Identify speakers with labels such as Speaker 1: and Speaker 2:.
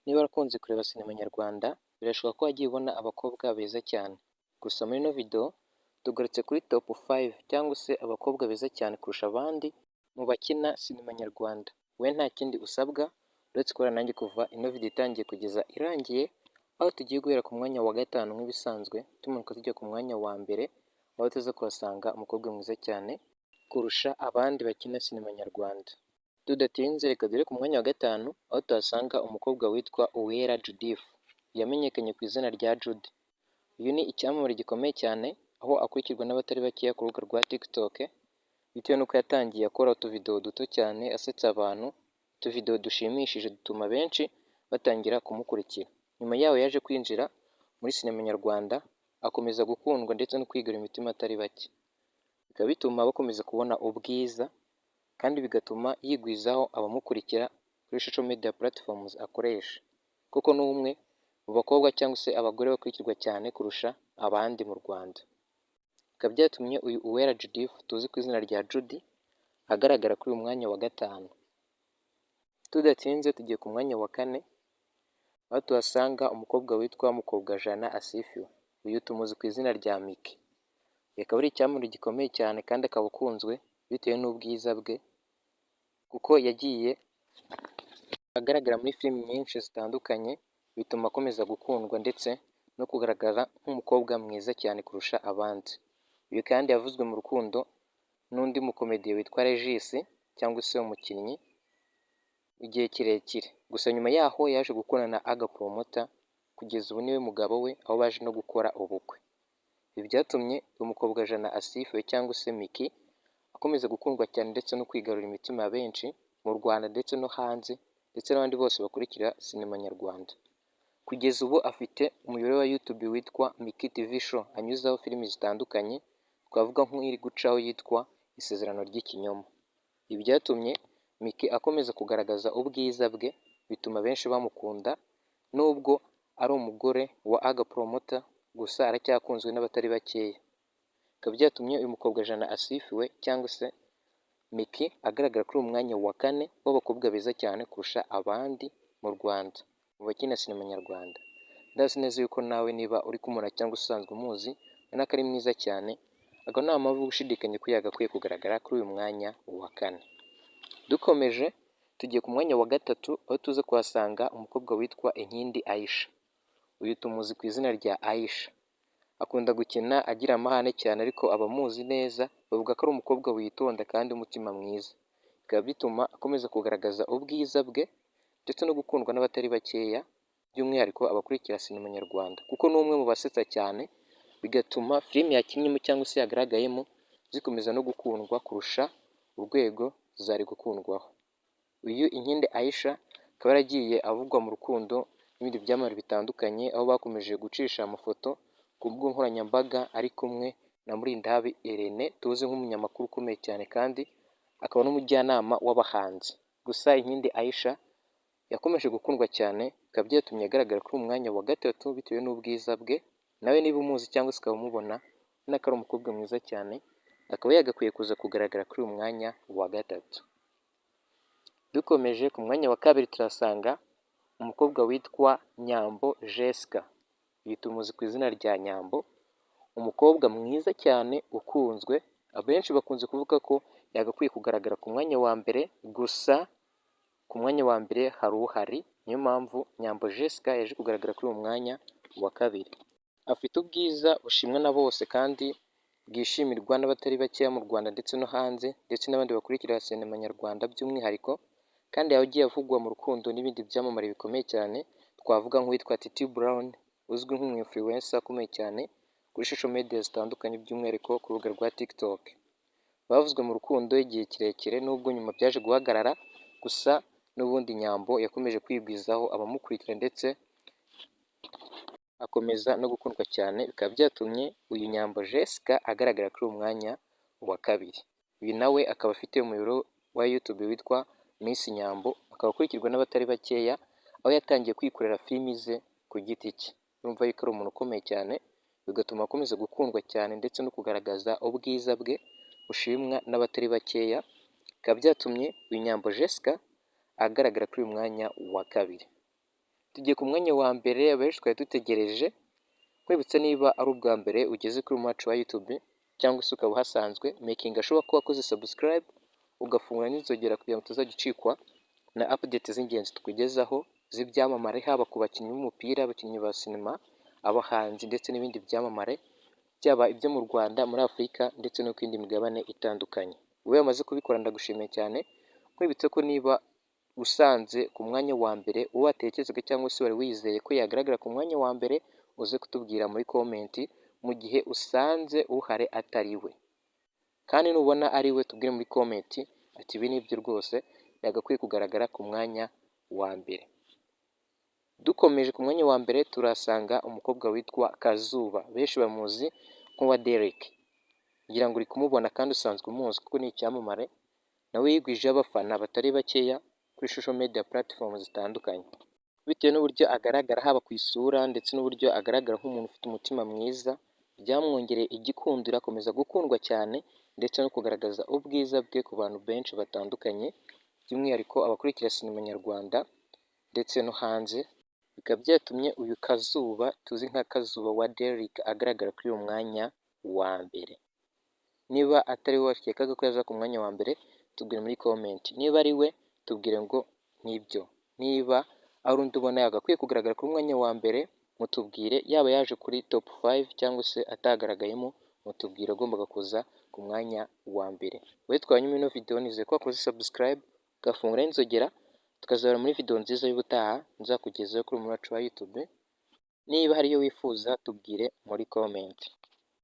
Speaker 1: Niba warakunze kureba sinema nyarwanda, birashoboka ko wagiye ubona abakobwa beza cyane. Gusa muri ino video, tugarutse kuri top 5 cyangwa se abakobwa beza cyane kurusha abandi mu bakina sinema nyarwanda. Wowe nta kindi usabwa uretse kubana nanjye kuva ino video itangiye kugeza irangiye, aho tugiye guhera ku mwanya wa gatanu nk'ibisanzwe, tumanuka tujya ku mwanya wa mbere, aho tuza kuhasanga umukobwa mwiza cyane kurusha abandi bakina sinema nyarwanda. Tudatinze reka dore ku mwanya wa gatanu, aho tuhasanga umukobwa witwa Uwera Judith, yamenyekanye ku izina rya Judy. Uyu ni icyamamare gikomeye cyane, aho akurikirwa n'abatari bakeya ku rubuga rwa TikTok, bitewe n'uko yatangiye akora utuvidewo duto cyane asetsa abantu, utuvidewo dushimishije dutuma benshi batangira kumukurikira. Nyuma yaho yaje kwinjira muri sinema nyarwanda, akomeza gukundwa ndetse no kwigarura imitima atari bake. Bikaba bituma bakomeza kubona ubwiza, kandi bigatuma yigwizaho abamukurikira kuri social media platforms akoresha, kuko ni umwe mu bakobwa cyangwa se abagore bakurikirwa cyane kurusha abandi mu Rwanda. Bikaba byatumye uyu Uwera Judith tuzi ku izina rya Judy agaragara kuri uyu mwanya wa gatanu. Tudatinze tugiye ku mwanya wa kane, aho tuhasanga umukobwa witwa Mukobwajana Asifiwe. Uyu tumuzi ku izina rya Miki. Akaba ari icyamamare gikomeye cyane kandi akaba akunzwe bitewe n'ubwiza bwe, kuko yagiye agaragara muri filimi nyinshi zitandukanye, bituma akomeza gukundwa ndetse no kugaragara nk'umukobwa mwiza cyane kurusha abandi. Uyu kandi yavuzwe mu rukundo n'undi mukomediye witwa Regis cyangwa se umukinnyi igihe kirekire. Gusa nyuma yaho yaje gukundana na Aga Promota, kugeza ubu niwe mugabo we, aho baje no gukora ubukwe. Ibi byatumye Umukobwajana Asifiwe cyangwa se Miki akomeza gukundwa cyane ndetse no kwigarurira imitima ya benshi mu Rwanda ndetse no hanze, ndetse n'abandi bose bakurikira sinema nyarwanda. Kugeza ubu afite umuyoboro wa YouTube witwa Miki TV Show, anyuzaho filimi zitandukanye, twavuga nk'iri gucaho yitwa Isezerano ry'ikinyoma. Ibi byatumye Miki akomeza kugaragaza ubwiza bwe, bituma benshi bamukunda, nubwo ari umugore wa Aga Promota, gusa aracyakunzwe n'abatari bakeya. Bikaba byatumye uyu Mukobwajana Asifiwe cyangwa se Miki agaragara kuri uyu mwanya wa kane w'abakobwa beza cyane kurusha abandi mu Rwanda mu bakina sinema nyarwanda. Ndazi neza yuko nawe niba uri kumubona cyangwa usanzwe umuzi, ubona ko ari mwiza cyane, akaba nta mpamvu yo gushidikanya ko yagakwiye kugaragara kuri uyu mwanya wa kane. Dukomeje tugiye ku mwanya wa gatatu, aho tuza kuhasanga umukobwa witwa Inkindi Aisha. Uyu tumuzi ku izina rya Aisha. Akunda gukina agira amahane cyane, ariko abamuzi neza bavuga ko ari umukobwa witonda kandi w'umutima mwiza. Bikaba bituma akomeza kugaragaza ubwiza bwe ndetse no gukundwa n'abatari bakeya, by'umwihariko abakurikira sinema nyarwanda, kuko ni umwe mu basetsa cyane, bigatuma filimi yakinnyemo cyangwa se yagaragayemo zikomeza no gukundwa kurusha urwego zari gukundwaho. Uyu Inkindi Aisha akaba yaragiye avugwa mu rukundo n'ibindi byamamare bitandukanye, aho bakomeje gucisha amafoto ku mbuga nkoranyambaga ari kumwe na Murindahabi Irene, tuzi nk'umunyamakuru ukomeye cyane kandi akaba n'umujyanama w'abahanzi. Gusa Inkindi Aisha yakomeje gukundwa cyane, bikaba byatumye agaragara kuri uyu mwanya wa gatatu bitewe n'ubwiza bwe. Nawe niba umuzi cyangwa se ukaba umubona, ubona ko ari umukobwa mwiza cyane, akaba yagakwiye kuza kugaragara kuri uyu mwanya wa gatatu. Dukomeje ku mwanya wa kabiri turasanga umukobwa witwa Nyambo Jessica. Uyu tumuzi ku izina rya Nyambo, umukobwa mwiza cyane ukunzwe, abenshi bakunze kuvuga ko yagakwiye kugaragara ku mwanya wa mbere, gusa ku mwanya wa mbere hari uhari, niyo mpamvu Nyambo Jessica yaje kugaragara kuri uyu mwanya wa kabiri. Afite ubwiza bushimwa na bose kandi bwishimirwa n'abatari bakeya mu Rwanda ndetse no hanze, ndetse n'abandi bakurikira sinema nyarwanda by'umwihariko, kandi yagiye avugwa mu rukundo n'ibindi byamamare bikomeye cyane, twavuga nk'uwitwa Titi Brown, uzwi nk'umu-influencer ukomeye cyane kuri social media zitandukanye, by'umwihariko ku rubuga rwa TikTok. Bavuzwe mu rukundo igihe kirekire, nubwo nyuma byaje guhagarara, gusa n'ubundi Nyambo yakomeje kwigwizaho abamukurikira ndetse akomeza no gukundwa cyane. Bikaba byatumye uyu Nyambo Jessica agaragara kuri uyu mwanya wa kabiri. Uyu nawe akaba afite umuyoboro wa YouTube witwa Miss Nyambo, akaba akurikirwa n'abatari bakeya, aho yatangiye kwikorera filimi ze ku giti cye. Urumva yuko ari umuntu ukomeye cyane, bigatuma akomeza gukundwa cyane ndetse no kugaragaza ubwiza bwe bushimwa n'abatari bakeya. Bikaba byatumye uyu Nyambo Jessica agaragara kuri uyu mwanya wa kabiri. tugiye ku mwanya wa mbere abenshi twari dutegereje, nkwibutsa niba ari ubwa mbere ugeze kuri uyu wacu wa YouTube cyangwa se ukaba uhasanzwe, makinga sure ko wakoze subscribe, ugafungura n'inzogera kugira ngo utazajya ucikwa na update z'ingenzi tukugezaho z'ibyamamare, haba ku bakinnyi b'umupira, abakinnyi ba sinema, abahanzi ndetse n'ibindi byamamare, byaba ibyo mu Rwanda, muri Afurika ndetse no ku yindi migabane itandukanye. Wowe wamaze kubikora ndagushimiye cyane, nkwibutse ko niba usanze ku mwanya wa mbere uwo watekerezaga cyangwa se wari wizeye ko yagaragara ku mwanya wa mbere, uze kutubwira muri komenti mu gihe usanze uhari atari we, kandi nubona ari we tubwire muri komenti ati ibi ni byo rwose yagakwiye kugaragara ku mwanya wa mbere. Dukomeje ku mwanya wa mbere turasanga umukobwa witwa Kazuba, benshi bamuzi nk'uwa Derek, ngira ngo uri kumubona kandi usanzwe umuzi kuko ni icyamamare, nawe yigwijeho abafana batari bakeya kuri social media platform zitandukanye, bitewe n'uburyo agaragara haba ku isura ndetse n'uburyo agaragara nk'umuntu ufite umutima mwiza, byamwongereye igikundiro akomeza gukundwa cyane ndetse no kugaragaza ubwiza bwe ku bantu benshi batandukanye, by'umwihariko abakurikira sinema nyarwanda ndetse no hanze, bikaba byatumye uyu Kazuba tuzi nka Kazuba wa Derek agaragara kuri uyu mwanya wa mbere. Niba atari we wakekaga ko yaza ku mwanya wa mbere, tubwire muri komenti, niba ari we tubwire ngo nibyo, niba ari undi ubona yagakwiye kugaragara ku mwanya wa mbere mutubwire, yaba yaje kuri top 5 cyangwa se atagaragayemo mutubwire agombaga kuza ku mwanya wa mbere. Wowe twanyuma ino video nizeye ko wakoze subscribe, ugafungura n'inzogera, tukazabara muri video nziza y'ubutaha nzakugezaho kuri uyu wacu wa YouTube. Niba hari iyo wifuza tubwire muri komenti.